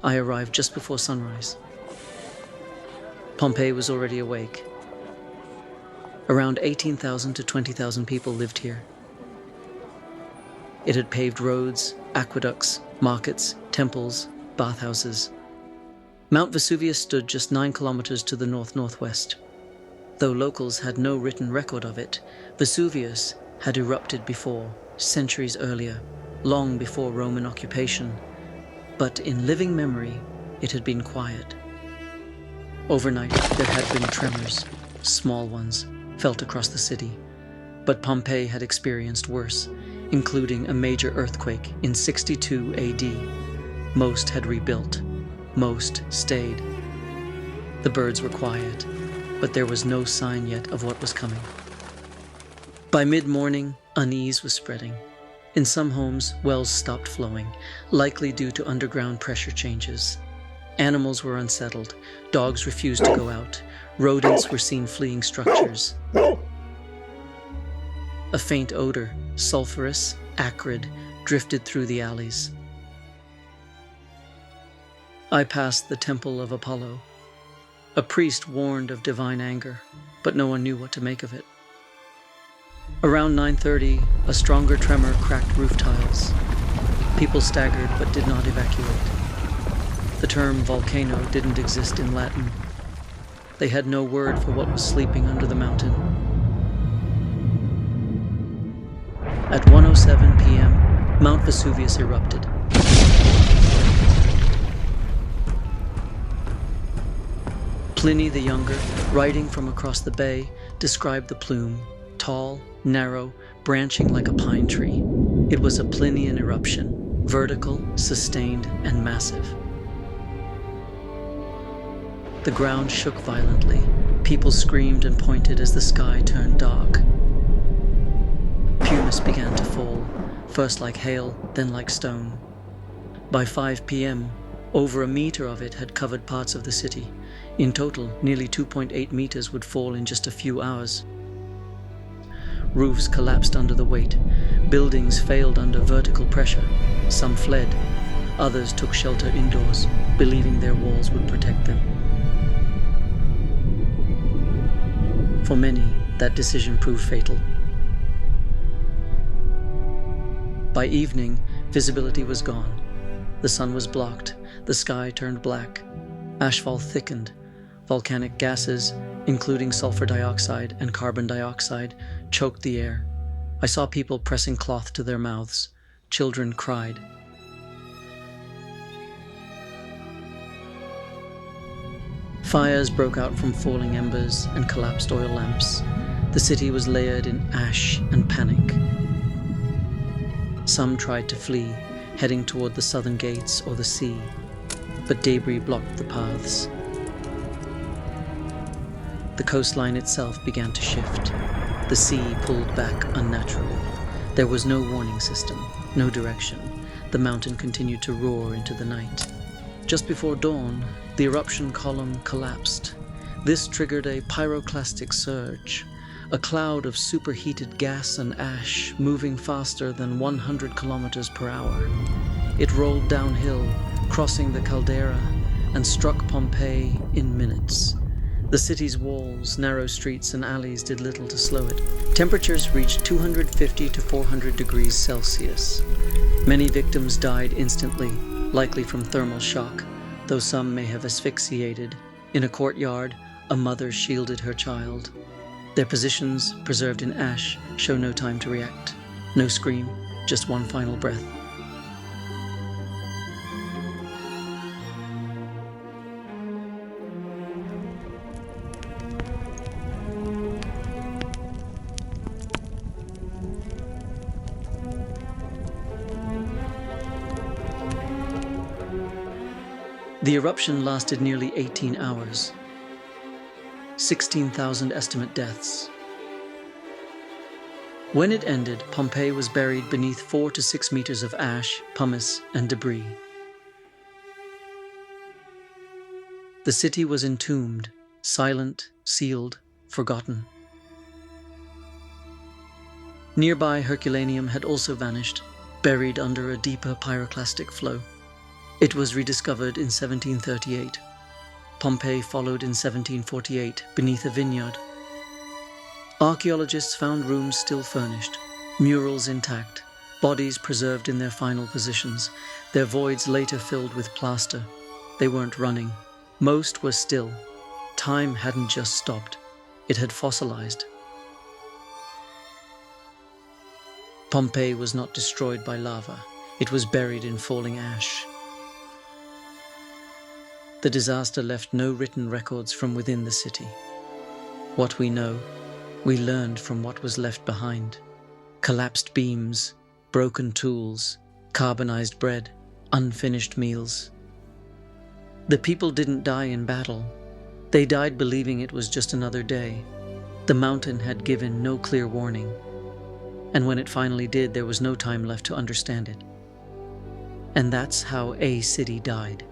I arrived just before sunrise. Pompeii was already awake. Around 18,000 to 20,000 people lived here. It had paved roads, aqueducts, markets, temples, bathhouses. Mount Vesuvius stood just 9 kilometers to the north-northwest. Though locals had no written record of it, Vesuvius had erupted before, centuries earlier, long before Roman occupation. But in living memory, it had been quiet. Overnight, there had been tremors, small ones, felt across the city. But Pompeii had experienced worse, including a major earthquake in 62 AD. Most had rebuilt. Most stayed. The birds were quiet, but there was no sign yet of what was coming. By mid-morning, unease was spreading. In some homes, wells stopped flowing, likely due to underground pressure changes. Animals were unsettled. Dogs refused to go out. Rodents were seen fleeing structures. A faint odor, sulfurous, acrid, drifted through the alleys. I passed the Temple of Apollo. A priest warned of divine anger, but no one knew what to make of it. Around 9:30, a stronger tremor cracked roof tiles. People staggered but did not evacuate. The term volcano didn't exist in Latin. They had no word for what was sleeping under the mountain. At 1:07 p.m., Mount Vesuvius erupted. Pliny the Younger, writing from across the bay, described the plume, tall, narrow, branching like a pine tree. It was a Plinian eruption, vertical, sustained, and massive. The ground shook violently. People screamed and pointed as the sky turned dark. Pumice began to fall, first like hail, then like stone. By 5 p.m., over a meter of it had covered parts of the city. In total, nearly 2.8 meters would fall in just a few hours. Roofs collapsed under the weight. Buildings failed under vertical pressure. Some fled. Others took shelter indoors, believing their walls would protect them. For many, that decision proved fatal. By evening, visibility was gone. The sun was blocked. The sky turned black. Ashfall thickened. Volcanic gases, including sulfur dioxide and carbon dioxide, choked the air. I saw people pressing cloth to their mouths. Children cried. Fires broke out from falling embers and collapsed oil lamps. The city was layered in ash and panic. Some tried to flee, heading toward the southern gates or the sea, but debris blocked the paths. The coastline itself began to shift. The sea pulled back unnaturally. There was no warning system, no direction. The mountain continued to roar into the night. Just before dawn, the eruption column collapsed. This triggered a pyroclastic surge, a cloud of superheated gas and ash moving faster than 100 kilometers per hour. It rolled downhill, crossing the caldera, and struck Pompeii in minutes. The city's walls, narrow streets, and alleys did little to slow it. Temperatures reached 250 to 400 degrees Celsius. Many victims died instantly, likely from thermal shock, though some may have asphyxiated. In a courtyard, a mother shielded her child. Their positions, preserved in ash, show no time to react. No scream, just one final breath. The eruption lasted nearly 18 hours. 16,000 estimate deaths. When it ended, Pompeii was buried beneath 4 to 6 meters of ash, pumice, and debris. The city was entombed, silent, sealed, forgotten. Nearby Herculaneum had also vanished, buried under a deeper pyroclastic flow. It was rediscovered in 1738. Pompeii followed in 1748 beneath a vineyard. Archaeologists found rooms still furnished, murals intact, bodies preserved in their final positions, their voids later filled with plaster. They weren't running. Most were still. Time hadn't just stopped. It had fossilized. Pompeii was not destroyed by lava. It was buried in falling ash. The disaster left no written records from within the city. What we know, we learned from what was left behind. Collapsed beams, broken tools, carbonized bread, unfinished meals. The people didn't die in battle. They died believing it was just another day. The mountain had given no clear warning. And when it finally did, there was no time left to understand it. And that's how a city died.